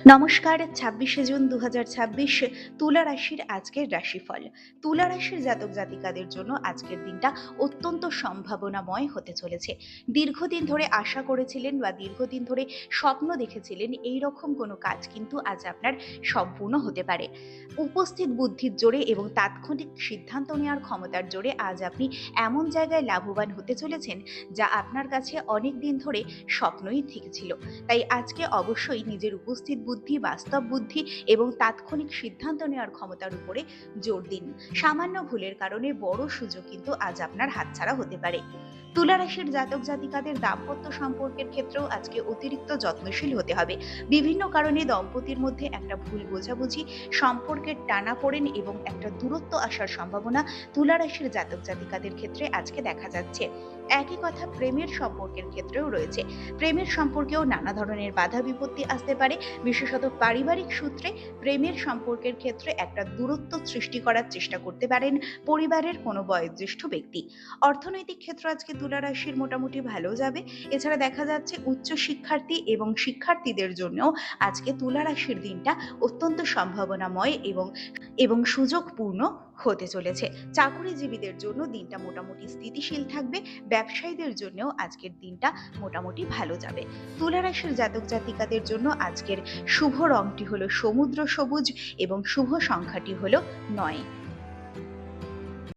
নমস্কার। ২৬শে জুন ২০২৬ তুলা রাশির আজকের রাশিফল। তুলা রাশির জাতক জাতিকাদের জন্য আজকের দিনটা অত্যন্ত সম্ভাবনাময় হতে চলেছে। দীর্ঘদিন ধরে আশা করেছিলেন বা দীর্ঘদিন ধরে স্বপ্ন দেখেছিলেন এই রকম কোনো কাজ কিন্তু আজ আপনার সম্পূর্ণ হতে পারে। উপস্থিত বুদ্ধির জোরে এবং তাৎক্ষণিক সিদ্ধান্ত নেওয়ার ক্ষমতার জোরে আজ আপনি এমন জায়গায় লাভবান হতে চলেছেন যা আপনার কাছে অনেক দিন ধরে স্বপ্নই থেকেছিল। তাই আজকে অবশ্যই নিজের উপস্থিত বুদ্ধি, বাস্তব বুদ্ধি এবং তাৎক্ষণিক সিদ্ধান্ত নেওয়ার ক্ষমতার উপরে জোর দিন। সামান্য ভুলের কারণে বড় সুযোগ কিন্তু আজ আপনার হাতছাড়া হতে পারে। তুলা রাশির জাতক জাতিকাদের দাম্পত্য সম্পর্কের ক্ষেত্রেও আজকে অতিরিক্ত যত্নশীল হতে হবে। বিভিন্ন কারণে দম্পতির মধ্যে একটা ভুল বোঝাবুঝি, সম্পর্কের টানাপোড়েন এবং একটা দূরত্ব আসার সম্ভাবনা তুলা রাশির জাতক জাতিকাদের ক্ষেত্রে আজকে দেখা যাচ্ছে। একই কথা প্রেমের সম্পর্কের ক্ষেত্রেও রয়েছে। প্রেমের সম্পর্কেও নানা ধরনের বাধা বিপত্তি আসতে পারে। বিশেষত পারিবারিক সূত্রে প্রেমের সম্পর্কের ক্ষেত্রে একটা দূরত্ব সৃষ্টি করার চেষ্টা করতে পারেন পরিবারের কোনো বয়োজ্যেষ্ঠ ব্যক্তি। অর্থনৈতিক ক্ষেত্র আজকে তুলা রাশির মোটামুটি ভালো যাবে। এছাড়া দেখা যাচ্ছে উচ্চ শিক্ষার্থী এবং শিক্ষার্থীদের জন্য আজকে তুলা রাশির দিনটা অত্যন্ত সম্ভাবনাময় এবং সুযোগপূর্ণ হতে চলেছে। চাকুরিজীবীদের জন্য দিনটা মোটামুটি স্থিতিশীল থাকবে। ব্যবসায়ীদের জন্যও আজকের দিনটা মোটামুটি ভালো যাবে। তুলা রাশির জাতক জাতিকাদের জন্য আজকের শুভ রংটি হলো সমুদ্র সবুজ এবং শুভ সংখ্যাটি হলো ৯।